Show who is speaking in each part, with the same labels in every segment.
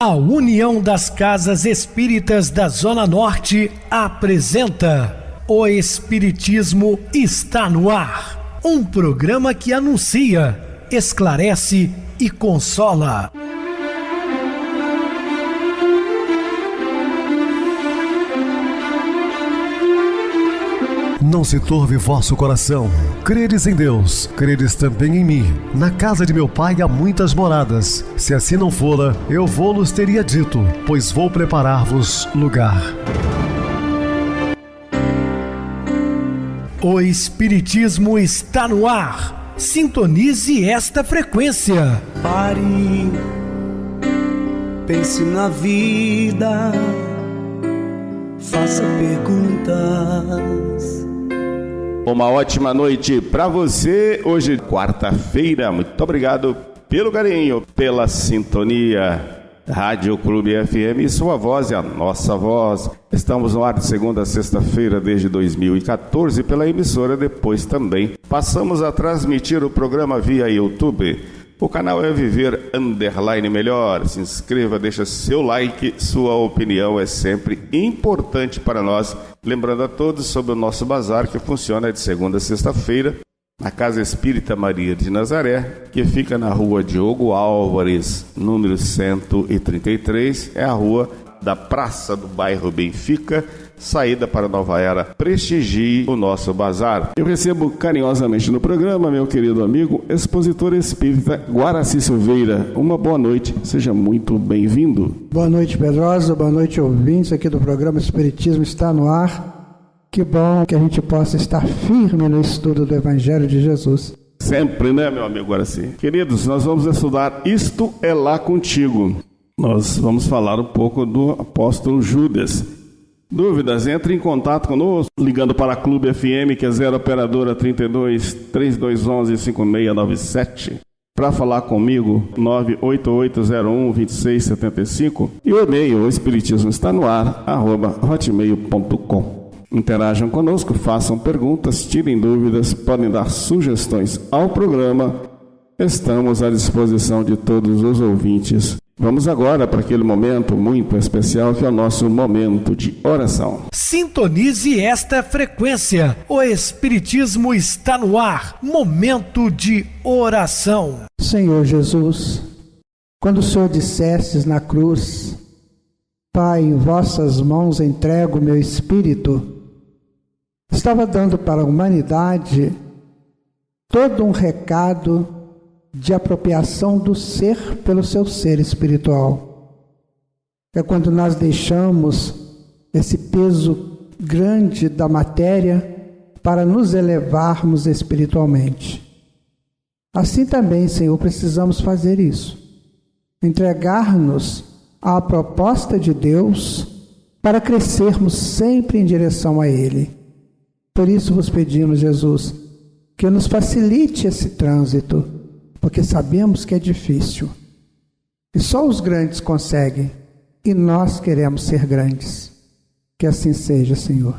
Speaker 1: A União das Casas Espíritas da Zona Norte apresenta O Espiritismo está no ar. Um programa que anuncia, esclarece e consola.
Speaker 2: Não se turve vosso coração. Credes em Deus, credes também em mim. Na casa de meu pai há muitas moradas. Se assim não fora, eu vou-los teria dito, pois vou preparar-vos lugar.
Speaker 1: O Espiritismo está no ar. Sintonize esta frequência.
Speaker 3: Pare, pense na vida, faça perguntas.
Speaker 4: Uma ótima noite para você. Hoje, quarta-feira. Muito obrigado pelo carinho, pela sintonia. Rádio Clube FM, sua voz é a nossa voz. Estamos no ar de segunda a sexta-feira desde 2014 pela emissora. Depois também passamos a transmitir o programa via YouTube. O canal é Viver _ Melhor. Se inscreva, deixa seu like, sua opinião é sempre importante para nós. Lembrando a todos sobre o nosso bazar que funciona de segunda a sexta-feira na Casa Espírita Maria de Nazaré, que fica na rua Diogo Álvares, número 133, é a rua da Praça do Bairro Benfica, saída para Nova Era. Prestigie o nosso bazar. Eu recebo carinhosamente no programa meu querido amigo, expositor espírita Guaraci Silveira. Uma boa noite, seja muito bem-vindo.
Speaker 5: Boa noite, Pedrosa, boa noite, ouvintes aqui do programa Espiritismo está no ar. Que bom que a gente possa estar firme no estudo do Evangelho de Jesus.
Speaker 4: Sempre, né, meu amigo Guaraci? Queridos, nós vamos estudar Isto é Lá Contigo. Nós vamos falar um pouco do apóstolo Judas. Dúvidas? Entre em contato conosco, ligando para a Clube FM, que é 0 operadora 32 3211 5697. Para falar comigo, 988012675. E o e-mail, o Espiritismo está no ar, @hotmail.com. Interajam conosco, façam perguntas, tirem dúvidas, podem dar sugestões ao programa. Estamos à disposição de todos os ouvintes. Vamos agora para aquele momento muito especial que é o nosso momento de oração.
Speaker 1: Sintonize esta frequência. O Espiritismo está no ar. Momento de oração.
Speaker 5: Senhor Jesus, quando o Senhor dissestes na cruz: Pai, em vossas mãos entrego o meu espírito, estava dando para a humanidade todo um recado de apropriação do ser pelo seu ser espiritual. É quando nós deixamos esse peso grande da matéria para nos elevarmos espiritualmente. Assim também, Senhor, precisamos fazer isso. Entregar-nos à proposta de Deus para crescermos sempre em direção a Ele. Por isso vos pedimos, Jesus, que nos facilite esse trânsito, porque sabemos que é difícil. E só os grandes conseguem, e nós queremos ser grandes. Que assim seja, Senhor.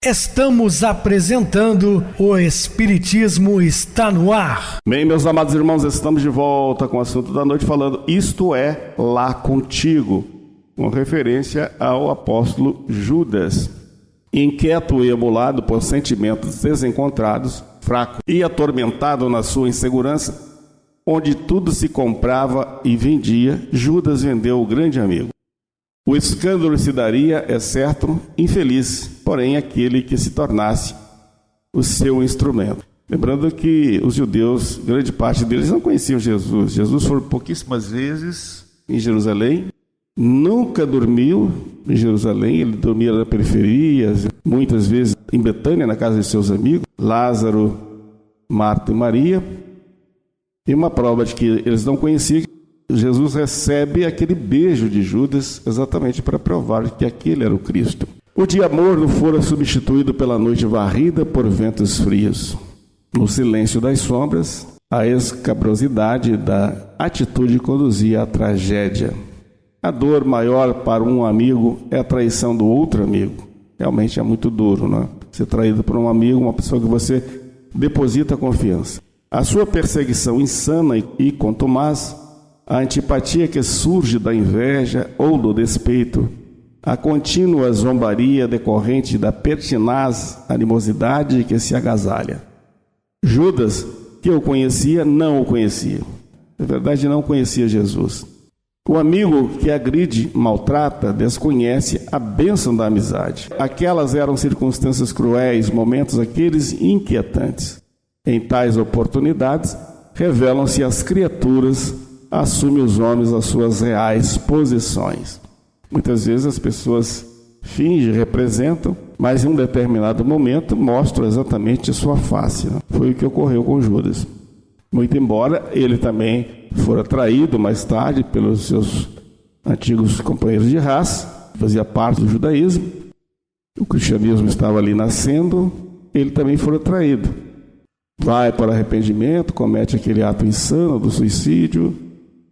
Speaker 1: Estamos apresentando O Espiritismo está no ar.
Speaker 4: Bem, meus amados irmãos, estamos de volta com o assunto da noite, falando Isto é Lá Contigo, com referência ao apóstolo Judas. Inquieto e emulado por sentimentos desencontrados, fraco e atormentado na sua insegurança, onde tudo se comprava e vendia, Judas vendeu o grande amigo. O escândalo se daria, é certo, infeliz, porém aquele que se tornasse o seu instrumento. Lembrando que os judeus, grande parte deles não conheciam Jesus. Jesus foi pouquíssimas vezes em Jerusalém, nunca dormiu em Jerusalém, ele dormia na periferia, muitas vezes em Betânia, na casa de seus amigos, Lázaro, Marta e Maria. E uma prova de que eles não conheciam, Jesus recebe aquele beijo de Judas exatamente para provar que aquele era o Cristo. O dia morno fora substituído pela noite varrida por ventos frios. No silêncio das sombras, a escabrosidade da atitude conduzia à tragédia. A dor maior para um amigo é a traição do outro amigo. Realmente é muito duro, né? Ser traído por um amigo, uma pessoa que você deposita confiança. A sua perseguição insana e contumaz a antipatia que surge da inveja ou do despeito, a contínua zombaria decorrente da pertinaz animosidade que se agasalha. Judas, que eu conhecia, não o conhecia. Na verdade, não conhecia Jesus. O amigo que agride, maltrata, desconhece a bênção da amizade. Aquelas eram circunstâncias cruéis, momentos aqueles inquietantes. Em tais oportunidades, revelam-se as criaturas, assumem os homens as suas reais posições. Muitas vezes as pessoas fingem, representam, mas em um determinado momento mostram exatamente a sua face. Foi o que ocorreu com Judas. Muito embora ele também fora traído mais tarde pelos seus antigos companheiros de raça, fazia parte do judaísmo, o cristianismo estava ali nascendo, ele também fora traído. Vai para arrependimento, comete aquele ato insano do suicídio.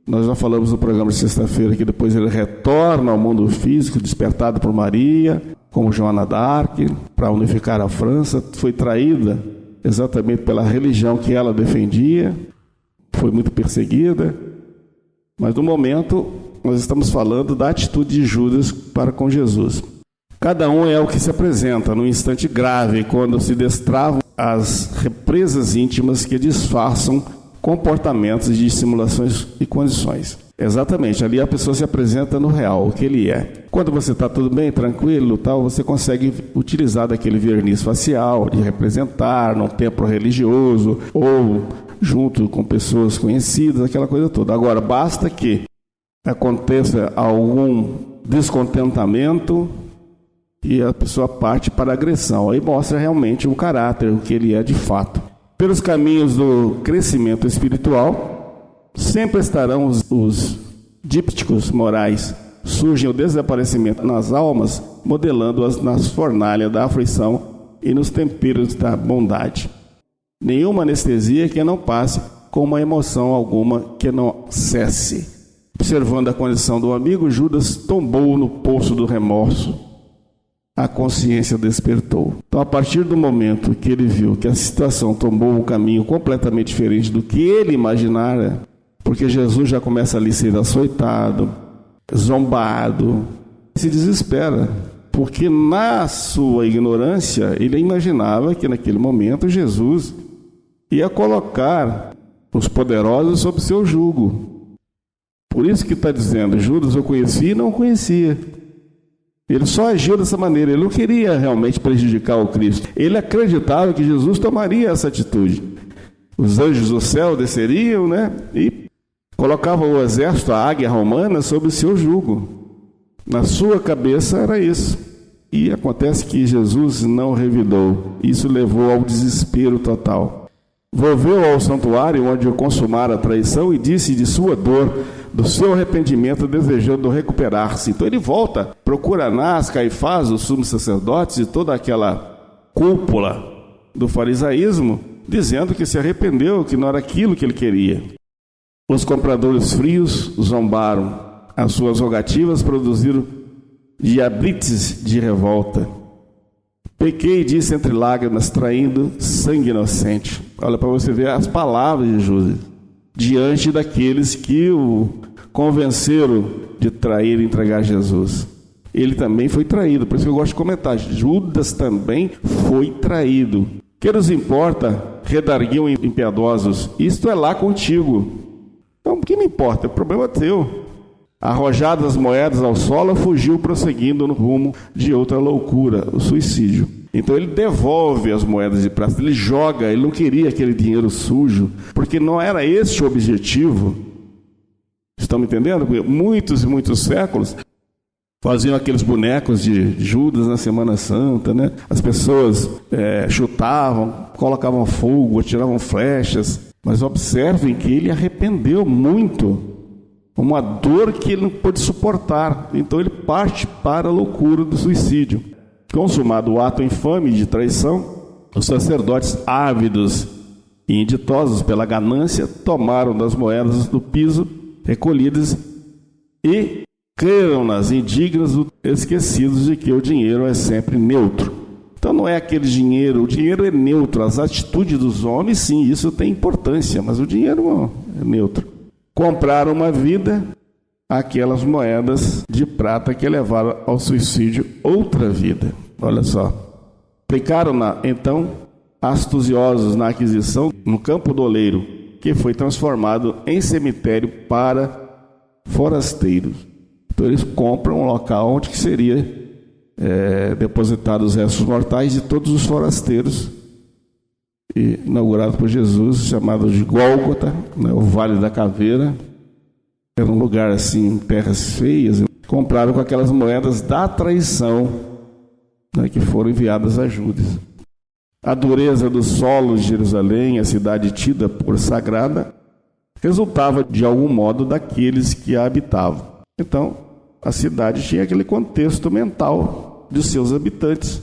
Speaker 4: Nós já falamos no programa de sexta-feira que depois ele retorna ao mundo físico, despertado por Maria, como Joana d'Arc, para unificar a França. Foi traída exatamente pela religião que ela defendia, foi muito perseguida. Mas no momento, nós estamos falando da atitude de Judas para com Jesus. Cada um é o que se apresenta num instante grave, quando se destravam as represas íntimas que disfarçam comportamentos de simulações e condições. Exatamente, ali a pessoa se apresenta no real, o que ele é. Quando você está tudo bem, tranquilo, tal, você consegue utilizar daquele verniz facial, de representar num templo religioso, ou junto com pessoas conhecidas, aquela coisa toda. Agora, basta que aconteça algum descontentamento e a pessoa parte para a agressão. Aí mostra realmente o caráter, o que ele é de fato. Pelos caminhos do crescimento espiritual, sempre estarão os dípticos morais. Surge o desaparecimento nas almas, modelando-as nas fornalhas da aflição e nos temperos da bondade. Nenhuma anestesia que não passe com uma emoção alguma que não cesse. Observando a condição do amigo, Judas tombou no poço do remorso. A consciência despertou. Então, a partir do momento que ele viu que a situação tomou um caminho completamente diferente do que ele imaginara, porque Jesus já começa ali a ser açoitado, zombado, se desespera, porque na sua ignorância ele imaginava que naquele momento Jesus ia colocar os poderosos sob seu jugo. Por isso que está dizendo, Judas eu conhecia e não conhecia. Ele só agiu dessa maneira, ele não queria realmente prejudicar o Cristo. Ele acreditava que Jesus tomaria essa atitude. Os anjos do céu desceriam, e colocavam o exército, a águia romana, sob o seu jugo. Na sua cabeça era isso. E acontece que Jesus não revidou. Isso levou ao desespero total. Volveu ao santuário onde consumara a traição e disse de sua dor, do seu arrependimento, desejando recuperar-se. Então ele volta, procura Anás, Caifás, os sumos sacerdotes e toda aquela cúpula do farisaísmo, dizendo que se arrependeu, que não era aquilo que ele queria. Os compradores frios zombaram, as suas rogativas produziram diablites de revolta. Pequei, disse entre lágrimas, traindo sangue inocente. Olha, para você ver as palavras de Judas, diante daqueles que o convenceram de trair e entregar Jesus. Ele também foi traído, por isso que eu gosto de comentar, Judas também foi traído. Que nos importa, redarguiam impiedosos, isto é lá contigo. Então, o que me importa? O problema é teu. Arrojado as moedas ao solo, fugiu prosseguindo no rumo de outra loucura, o suicídio. Então ele devolve as moedas de prata, ele joga, ele não queria aquele dinheiro sujo, porque não era esse o objetivo. Estão me entendendo? Porque muitos e muitos séculos faziam aqueles bonecos de Judas na Semana Santa, As pessoas chutavam, colocavam fogo, atiravam flechas, mas observem que ele arrependeu muito. Uma dor que ele não pôde suportar. Então ele parte para a loucura do suicídio. Consumado o ato infame de traição, os sacerdotes ávidos e inditosos pela ganância tomaram das moedas do piso recolhidas e creram-nas indignas, esquecidos de que o dinheiro é sempre neutro. Então não é aquele dinheiro, o dinheiro é neutro. As atitudes dos homens, sim, isso tem importância, mas o dinheiro não é neutro. compraram uma vida, aquelas moedas de prata que levaram ao suicídio outra vida. Olha só. Aplicaram, então, astuciosos na aquisição no campo do oleiro, que foi transformado em cemitério para forasteiros. Então eles compram um local onde que seria depositado os restos mortais de todos os forasteiros, inaugurado por Jesus, chamado de Gólgota, né, o Vale da Caveira. Era um lugar assim, terras feias. Compraram com aquelas moedas da traição, né, que foram enviadas a Judas. A dureza dos solos de Jerusalém, a cidade tida por sagrada, resultava de algum modo daqueles que a habitavam. Então, a cidade tinha aquele contexto mental de seus habitantes.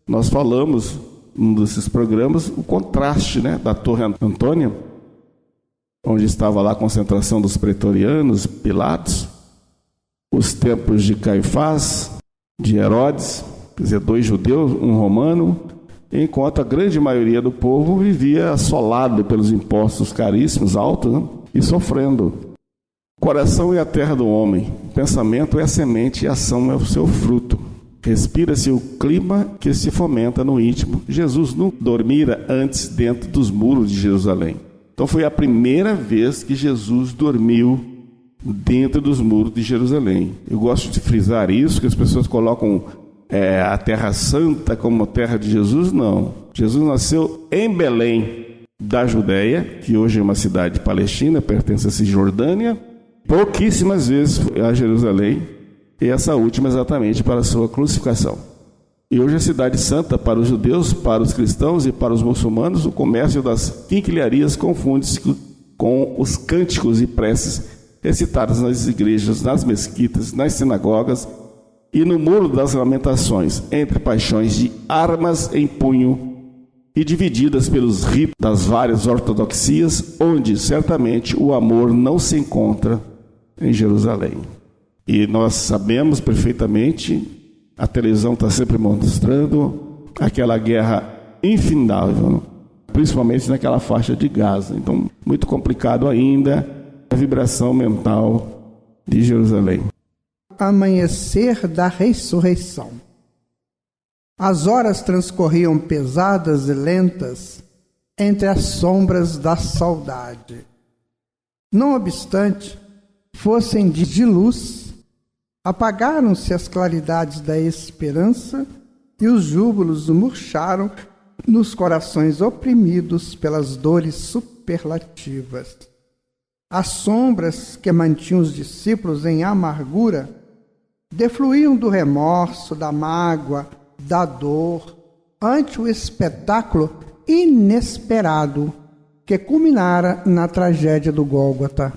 Speaker 4: Nós falamos, num desses programas, o contraste, né, da Torre Antônia, onde estava lá a concentração dos pretorianos, Pilatos, os templos de Caifás, de Herodes, quer dizer, 2 judeus, um romano, enquanto a grande maioria do povo vivia assolado pelos impostos caríssimos, altos, né, e sofrendo. O coração é a terra do homem, o pensamento é a semente e a ação é o seu fruto. Respira-se o clima que se fomenta no íntimo. Jesus não dormira antes dentro dos muros de Jerusalém. Então foi a primeira vez que Jesus dormiu dentro dos muros de Jerusalém. Eu gosto de frisar isso, que as pessoas colocam a Terra Santa como terra de Jesus. Não. Jesus nasceu em Belém da Judéia, que hoje é uma cidade palestina, pertence a Cisjordânia. Pouquíssimas vezes foi a Jerusalém, e essa última exatamente para a sua crucificação. E hoje a cidade santa para os judeus, para os cristãos e para os muçulmanos, o comércio das quinquilharias confunde-se com os cânticos e preces recitados nas igrejas, nas mesquitas, nas sinagogas e no muro das lamentações, entre paixões de armas em punho e divididas pelos ritos das várias ortodoxias, onde certamente o amor não se encontra em Jerusalém. E nós sabemos perfeitamente, a televisão está sempre mostrando aquela guerra infindável, principalmente naquela faixa de Gaza. Então, muito complicado ainda a vibração mental de Jerusalém.
Speaker 5: Amanhecer da ressurreição. As horas transcorriam pesadas e lentas entre as sombras da saudade. Não obstante, fossem de luz, apagaram-se as claridades da esperança e os júbilos murcharam nos corações oprimidos pelas dores superlativas. As sombras que mantinham os discípulos em amargura defluíam do remorso, da mágoa, da dor, ante o espetáculo inesperado que culminara na tragédia do Gólgota.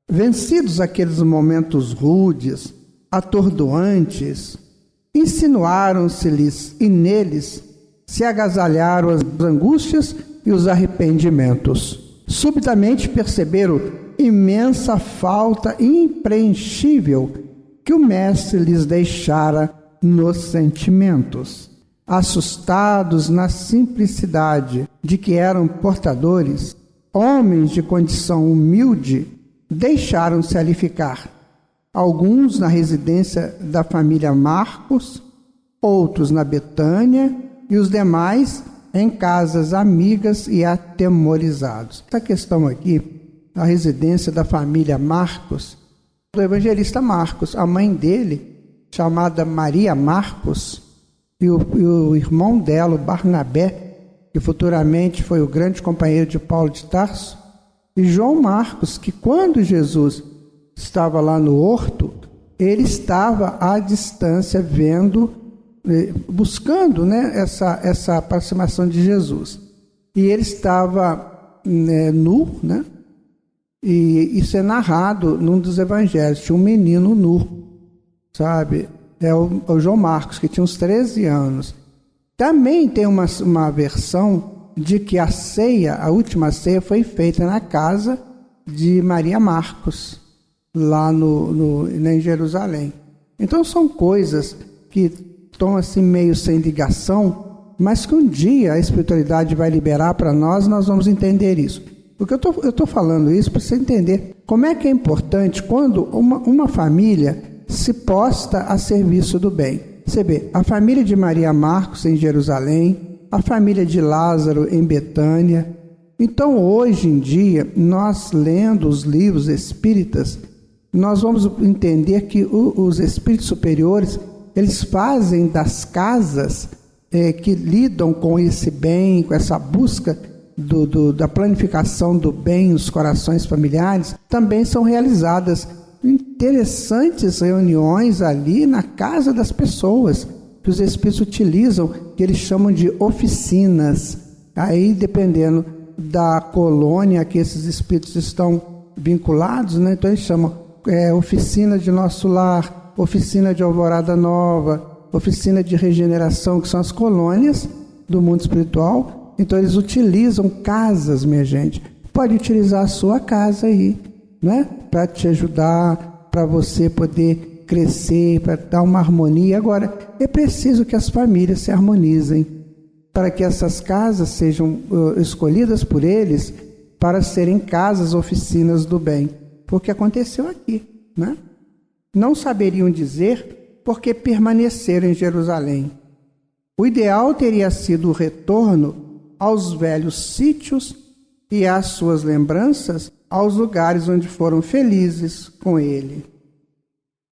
Speaker 5: Vencidos aqueles momentos rudes, atordoantes, insinuaram-se-lhes e neles se agasalharam as angústias e os arrependimentos. Subitamente perceberam imensa falta impreenchível que o Mestre lhes deixara nos sentimentos. Assustados na simplicidade de que eram portadores, homens de condição humilde, deixaram-se ali ficar. Alguns na residência da família Marcos, outros na Betânia e os demais em casas amigas e atemorizados. Essa questão aqui, a residência da família Marcos, do evangelista Marcos, a mãe dele, chamada Maria Marcos, e o irmão dela, o Barnabé, que futuramente foi o grande companheiro de Paulo de Tarso, e João Marcos, que quando Jesus estava lá no horto, ele estava à distância vendo, buscando, né, essa aproximação de Jesus. E ele estava nu, né? E isso é narrado num dos evangelhos. Tinha um menino nu, sabe? É o João Marcos, que tinha uns 13 anos. Também tem uma versão de que a ceia, a última ceia, foi feita na casa de Maria Marcos, lá em Jerusalém. Então são coisas que estão assim meio sem ligação, mas que um dia a espiritualidade vai liberar para nós, nós vamos entender isso. Porque eu estou falando isso para você entender como é que é importante quando uma família se posta a serviço do bem. Você vê, a família de Maria Marcos em Jerusalém, a família de Lázaro em Betânia. Então, hoje em dia, nós lendo os livros espíritas, nós vamos entender que os espíritos superiores, eles fazem das casas que lidam com esse bem, com essa busca da planificação do bem nos corações familiares, também são realizadas interessantes reuniões ali na casa das pessoas, que os espíritos utilizam, que eles chamam de oficinas. Aí, dependendo da colônia que esses espíritos estão vinculados, né? Então eles chamam oficina de Nosso Lar, oficina de Alvorada Nova, oficina de regeneração, que são as colônias do mundo espiritual. Então eles utilizam casas, minha gente. Pode utilizar a sua casa aí, né? Para te ajudar, para você poder crescer, para dar uma harmonia. Agora, é preciso que as famílias se harmonizem, para que essas casas sejam escolhidas por eles para serem casas, oficinas do bem. Porque aconteceu aqui, né? Não saberiam dizer porque permaneceram em Jerusalém. O ideal teria sido o retorno aos velhos sítios e às suas lembranças, aos lugares onde foram felizes com ele.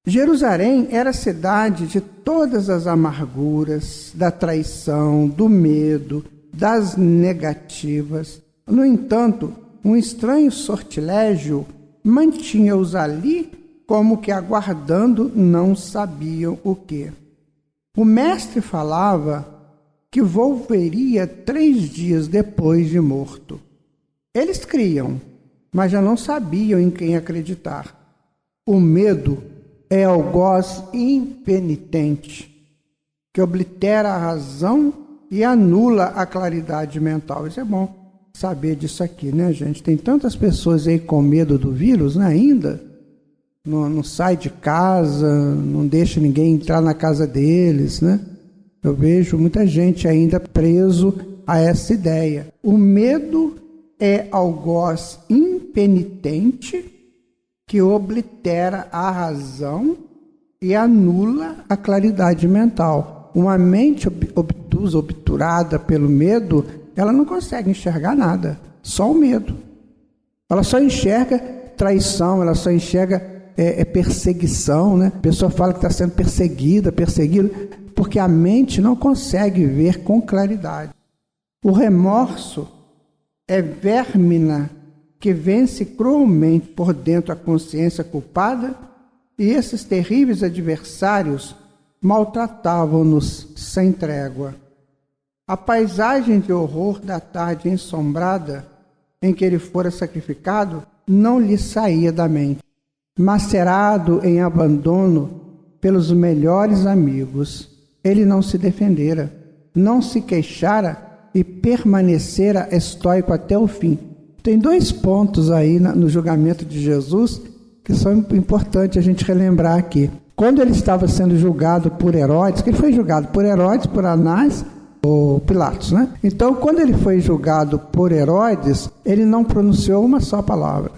Speaker 5: Jerusalém era a cidade de todas as amarguras, da traição, do medo, das negativas. No entanto, um estranho sortilégio mantinha-os ali como que aguardando não sabiam o quê. O mestre falava que volveria 3 dias depois de morto. Eles criam, mas já não sabiam em quem acreditar. O medo é algoz impenitente, que oblitera a razão e anula a claridade mental. Isso é bom saber disso aqui, né, gente? Tem tantas pessoas aí com medo do vírus, né, ainda. Não sai de casa, não deixa ninguém entrar na casa deles, né? Eu vejo muita gente ainda preso a essa ideia. O medo é algoz impenitente que oblitera a razão e anula a claridade mental. Uma mente obtusa, obturada pelo medo, ela não consegue enxergar nada, só o medo. Ela só enxerga traição, ela só enxerga perseguição, né? A pessoa fala que está sendo perseguido, porque a mente não consegue ver com claridade. O remorso é vérmina que vence cruelmente por dentro a consciência culpada, e esses terríveis adversários maltratavam-nos sem trégua. A paisagem de horror da tarde ensombrada em que ele fora sacrificado não lhe saía da mente. Macerado em abandono pelos melhores amigos, ele não se defendera, não se queixara e permanecera estoico até o fim. Tem 2 pontos aí no julgamento de Jesus que são importantes a gente relembrar aqui. Quando ele estava sendo julgado por Herodes, que ele foi julgado por Herodes, por Anás, ou Pilatos, né? Então, quando ele foi julgado por Herodes, ele não pronunciou uma só palavra.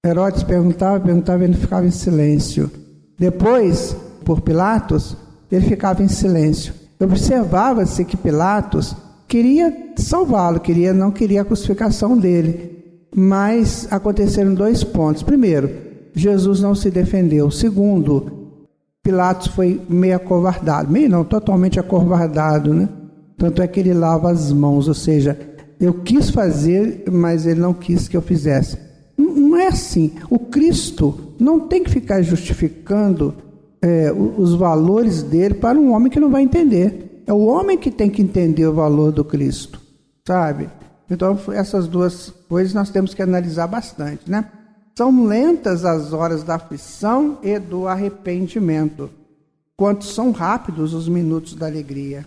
Speaker 5: Herodes perguntava, ele ficava em silêncio. Depois, por Pilatos, ele ficava em silêncio. Observava-se que Pilatos queria salvá-lo, não queria a crucificação dele. Mas aconteceram 2 pontos. Primeiro, Jesus não se defendeu. Segundo, Pilatos foi meio acovardado. Meio não, totalmente acovardado, né? Tanto é que ele lava as mãos, ou seja, eu quis fazer, mas ele não quis que eu fizesse. Não é assim. O Cristo não tem que ficar justificando os valores dele para um homem que não vai entender. É o homem que tem que entender o valor do Cristo, sabe? Então, essas 2 coisas nós temos que analisar bastante, né? São lentas as horas da aflição e do arrependimento, quanto são rápidos os minutos da alegria.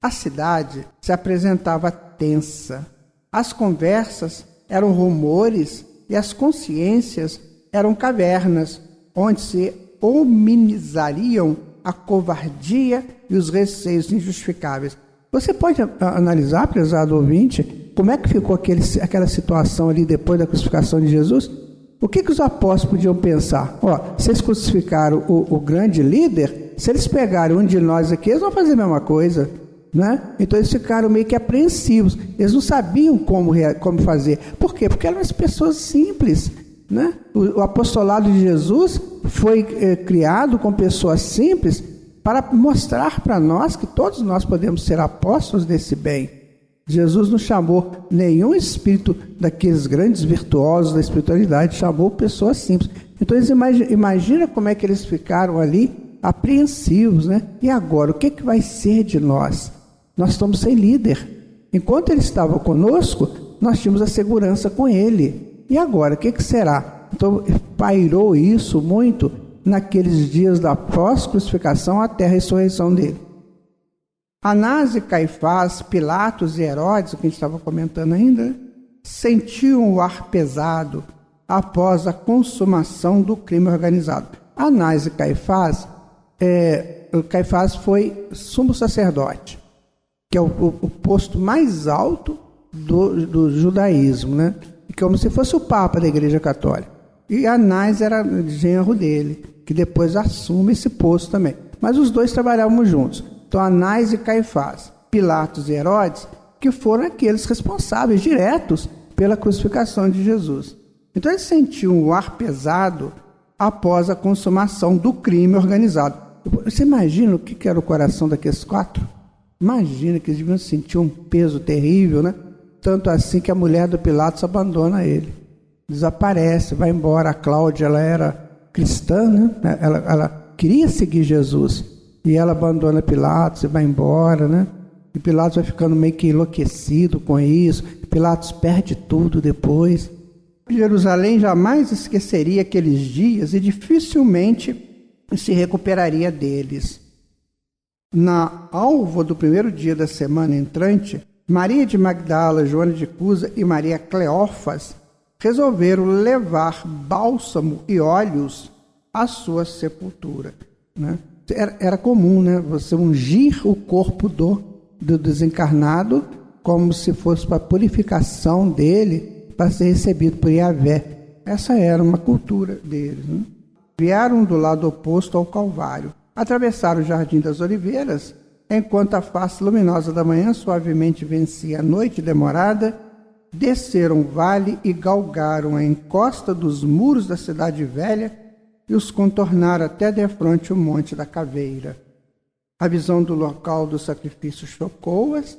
Speaker 5: A cidade se apresentava tensa. As conversas eram rumores e as consciências eram cavernas, onde se hominizariam a covardia e os receios injustificáveis. Você pode analisar, prezado ouvinte, como é que ficou aquela situação ali depois da crucificação de Jesus? O que os apóstolos podiam pensar? Vocês crucificaram o grande líder, se eles pegarem um de nós aqui, eles vão fazer a mesma coisa, né? Então eles ficaram meio que apreensivos, eles não sabiam como fazer. Por quê? Porque eram as pessoas simples, né? O apostolado de Jesus foi criado com pessoas simples para mostrar para nós que todos nós podemos ser apóstolos desse bem. Jesus não chamou nenhum espírito daqueles grandes virtuosos da espiritualidade, chamou pessoas simples. Então eles imagina como é que eles ficaram ali apreensivos, né? E agora, o que vai ser de nós? Nós estamos sem líder. Enquanto ele estava conosco, nós tínhamos a segurança com ele. E agora, o que será? Então pairou isso muito naqueles dias da pós-crucificação até a ressurreição dele. Anás e Caifás, Pilatos e Herodes, o que a gente estava comentando ainda, sentiam o ar pesado após a consumação do crime organizado. Anás e Caifás, Caifás foi sumo sacerdote, que é o posto mais alto do judaísmo, né? Como se fosse o Papa da Igreja Católica. E Anás era genro dele, que depois assume esse posto também. Mas os dois trabalhavam juntos. Então, Anás e Caifás, Pilatos e Herodes, que foram aqueles responsáveis diretos pela crucificação de Jesus. Então, eles sentiam o ar pesado após a consumação do crime organizado. Você imagina o que era o coração daqueles quatro? Imagina que eles deviam sentir um peso terrível, né? Tanto assim que a mulher do Pilatos abandona ele. Desaparece, vai embora. A Cláudia, ela era cristã, né? Ela queria seguir Jesus. E ela abandona Pilatos e vai embora, né? E Pilatos vai ficando meio que enlouquecido com isso. Pilatos perde tudo depois. Jerusalém jamais esqueceria aqueles dias e dificilmente se recuperaria deles. Na alva do primeiro dia da semana entrante, Maria de Magdala, Joana de Cusa e Maria Cleófas resolveram levar bálsamo e óleos à sua sepultura, né? Era comum, né? Você ungir o corpo do desencarnado como se fosse para a purificação dele, para ser recebido por Yahvé. Essa era uma cultura deles, né? Vieram do lado oposto ao Calvário. Atravessaram o Jardim das Oliveiras, enquanto a face luminosa da manhã suavemente vencia a noite demorada, desceram o vale e galgaram a encosta dos muros da cidade velha e os contornaram até defronte o Monte da Caveira. A visão do local do sacrifício chocou-as,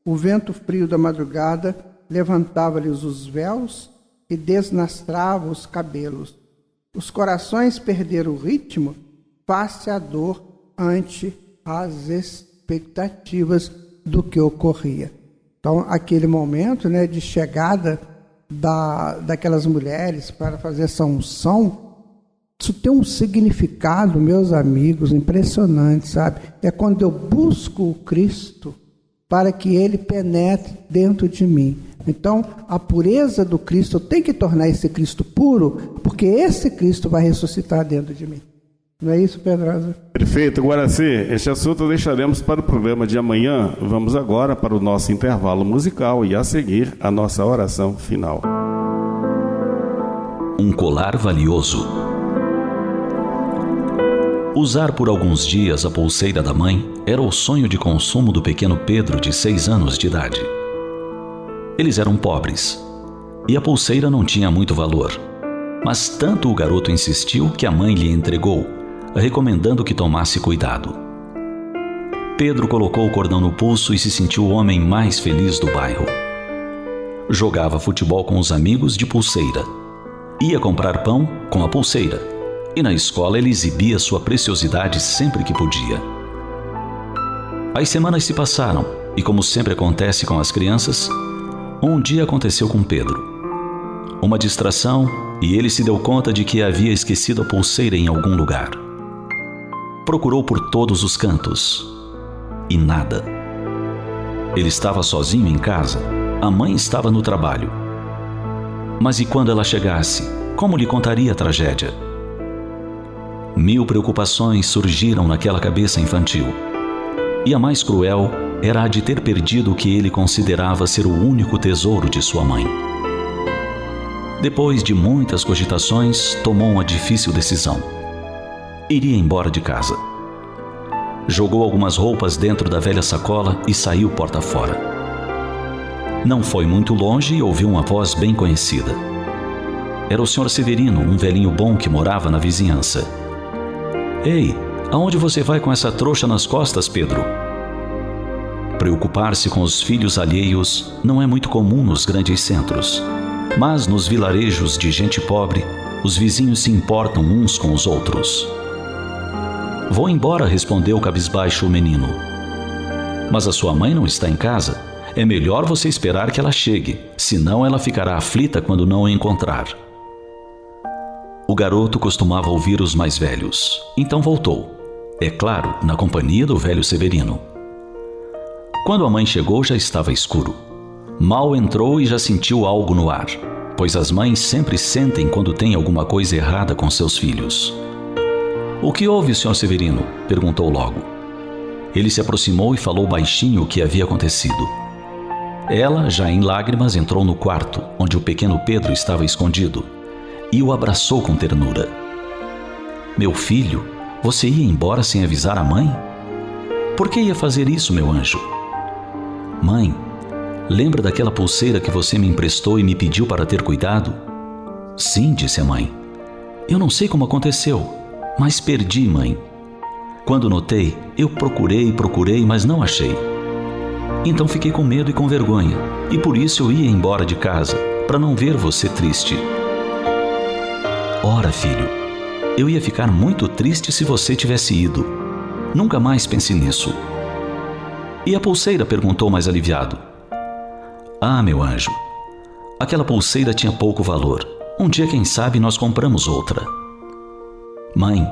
Speaker 5: o vento frio da madrugada levantava-lhes os véus e desnastrava os cabelos. Os corações perderam o ritmo face à dor ante as expectativas do que ocorria. Então, aquele momento, né, de chegada daquelas mulheres para fazer essa unção, isso tem um significado, meus amigos, impressionante, sabe? É quando eu busco o Cristo para que Ele penetre dentro de mim. Então, a pureza do Cristo, eu tenho que tornar esse Cristo puro, porque esse Cristo vai ressuscitar dentro de mim. Não é isso, Pedrosa?
Speaker 4: Perfeito, Guaraci. Este assunto deixaremos para o programa de amanhã. Vamos agora para o nosso intervalo musical e a seguir a nossa oração final.
Speaker 6: Um colar valioso. Usar por alguns dias a pulseira da mãe era o sonho de consumo do pequeno Pedro, de 6 anos de idade. Eles eram pobres e a pulseira não tinha muito valor, mas tanto o garoto insistiu que a mãe lhe entregou, recomendando que tomasse cuidado. Pedro colocou o cordão no pulso e se sentiu o homem mais feliz do bairro. Jogava futebol com os amigos de pulseira. Ia comprar pão com a pulseira. E na escola ele exibia sua preciosidade sempre que podia. As semanas se passaram e, como sempre acontece com as crianças, um dia aconteceu com Pedro. Uma distração e ele se deu conta de que havia esquecido a pulseira em algum lugar. Procurou por todos os cantos e nada. Ele estava sozinho em casa, a mãe estava no trabalho. Mas e quando ela chegasse, como lhe contaria a tragédia? 1000 preocupações surgiram naquela cabeça infantil. E a mais cruel era a de ter perdido o que ele considerava ser o único tesouro de sua mãe. Depois de muitas cogitações, tomou uma difícil decisão. Iria embora de casa. Jogou algumas roupas dentro da velha sacola e saiu porta fora. Não foi muito longe e ouviu uma voz bem conhecida. Era o Sr. Severino, um velhinho bom que morava na vizinhança. Ei, aonde você vai com essa trouxa nas costas, Pedro? Preocupar-se com os filhos alheios não é muito comum nos grandes centros. Mas nos vilarejos de gente pobre, os vizinhos se importam uns com os outros. Vou embora, respondeu cabisbaixo o menino. Mas a sua mãe não está em casa. É melhor você esperar que ela chegue, senão ela ficará aflita quando não a encontrar. O garoto costumava ouvir os mais velhos, então voltou. É claro, na companhia do velho Severino. Quando a mãe chegou, já estava escuro. Mal entrou e já sentiu algo no ar, pois as mães sempre sentem quando tem alguma coisa errada com seus filhos. O que houve, Sr. Severino? Perguntou logo. Ele se aproximou e falou baixinho o que havia acontecido. Ela, já em lágrimas, entrou no quarto, onde o pequeno Pedro estava escondido, e o abraçou com ternura. Meu filho, você ia embora sem avisar a mãe? Por que ia fazer isso, meu anjo? Mãe, lembra daquela pulseira que você me emprestou e me pediu para ter cuidado? Sim, disse a mãe. Eu não sei como aconteceu, mas perdi, mãe. Quando notei, eu procurei, mas não achei. Então fiquei com medo e com vergonha, e por isso eu ia embora de casa, para não ver você triste. Ora, filho, eu ia ficar muito triste se você tivesse ido. Nunca mais pense nisso. E a pulseira? Perguntou mais aliviado. Ah, meu anjo, aquela pulseira tinha pouco valor. Um dia, quem sabe, nós compramos outra. Mãe,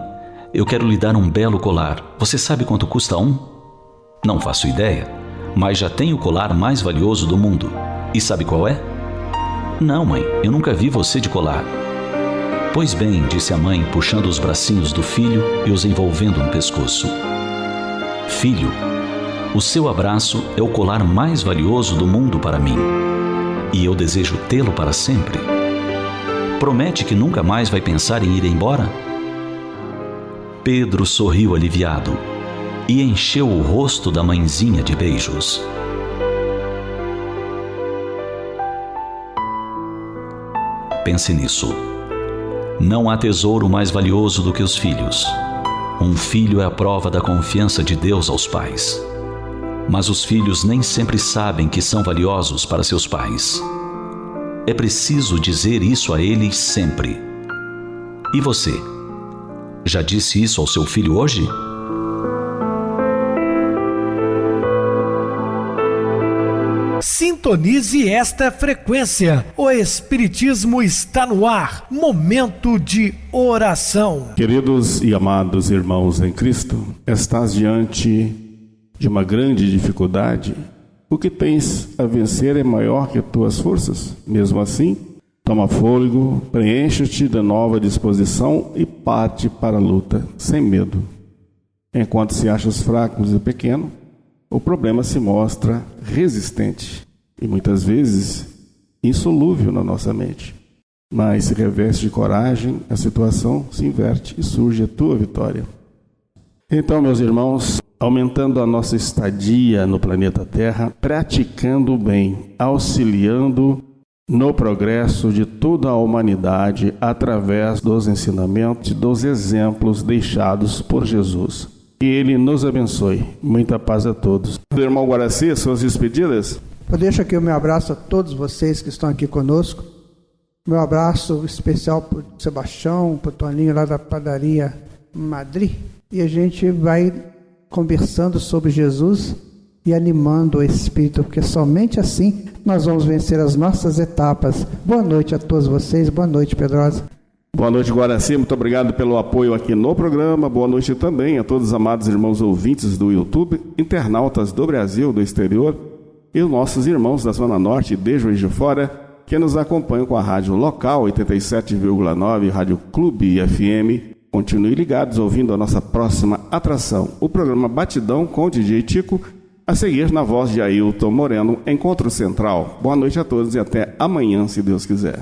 Speaker 6: eu quero lhe dar um belo colar. Você sabe quanto custa um? Não faço ideia, mas já tenho o colar mais valioso do mundo. E sabe qual é? Não, mãe, eu nunca vi você de colar. Pois bem, disse a mãe, puxando os bracinhos do filho e os envolvendo no pescoço. Filho, o seu abraço é o colar mais valioso do mundo para mim, e eu desejo tê-lo para sempre. Promete que nunca mais vai pensar em ir embora? Pedro sorriu aliviado e encheu o rosto da mãezinha de beijos. Pense nisso. Não há tesouro mais valioso do que os filhos. Um filho é a prova da confiança de Deus aos pais. Mas os filhos nem sempre sabem que são valiosos para seus pais. É preciso dizer isso a eles sempre. E você? Já disse isso ao seu filho hoje?
Speaker 1: Sintonize esta frequência. O Espiritismo está no ar. Momento de oração.
Speaker 4: Queridos e amados irmãos em Cristo, estás diante de uma grande dificuldade. O que tens a vencer é maior que tuas forças. Mesmo assim, toma fôlego, preenche-te de nova disposição e parte para a luta, sem medo. Enquanto se achas fraco e pequeno, o problema se mostra resistente e muitas vezes insolúvel na nossa mente. Mas se reveste de coragem, a situação se inverte e surge a tua vitória. Então, meus irmãos, aumentando a nossa estadia no planeta Terra, praticando o bem, auxiliando no progresso de toda a humanidade através dos ensinamentos e dos exemplos deixados por Jesus. Que Ele nos abençoe. Muita paz a todos. Irmão Guaraci, suas despedidas?
Speaker 5: Eu deixo aqui o meu abraço a todos vocês que estão aqui conosco. Meu abraço especial para o Sebastião, para o Toninho lá da padaria Madrid. E a gente vai conversando sobre Jesus e animando o Espírito, porque somente assim nós vamos vencer as nossas etapas. Boa noite a todos vocês. Boa noite, Pedrosa.
Speaker 4: Boa noite, Guaraci. Muito obrigado pelo apoio aqui no programa. Boa noite também a todos os amados irmãos ouvintes do YouTube, internautas do Brasil, do exterior e os nossos irmãos da Zona Norte, de Juiz de Fora, que nos acompanham com a rádio local 87,9, Rádio Clube FM. Continue ligados ouvindo a nossa próxima atração, o programa Batidão com o DJ Tico, a seguir na voz de Ailton Moreno, Encontro Central. Boa noite a todos e até amanhã, se Deus quiser.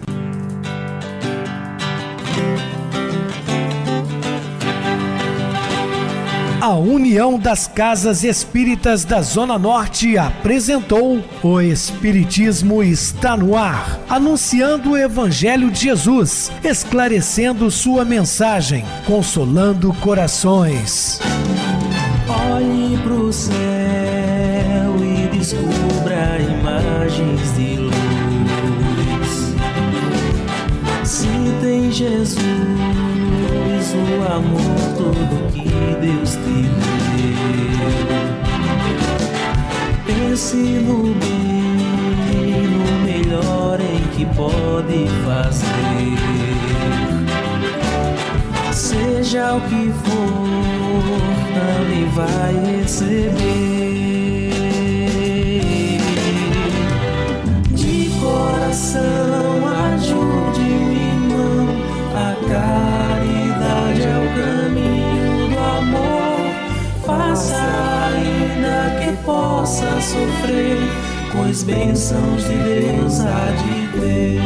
Speaker 1: A União das Casas Espíritas da Zona Norte apresentou O Espiritismo Está no Ar, anunciando o Evangelho de Jesus, esclarecendo sua mensagem, consolando corações.
Speaker 3: Olhe pro céu e descubra imagens de luz. Sinta em Jesus o amor todo que Deus te deu. Pense no bem, no melhor em que pode fazer. Seja o que for, também vai receber. De coração, ajude-me, irmão. A caridade é o caminho do amor. Faça ainda que possa sofrer, pois bênçãos de Deus há de ter.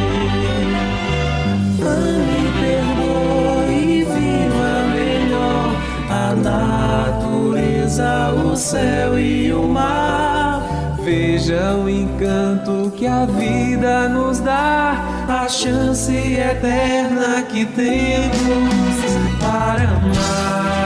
Speaker 3: Ame, perdoe e viva melhor a natureza, o céu e o mar. Veja o encanto que a vida nos dá, a chance eterna que temos para amar.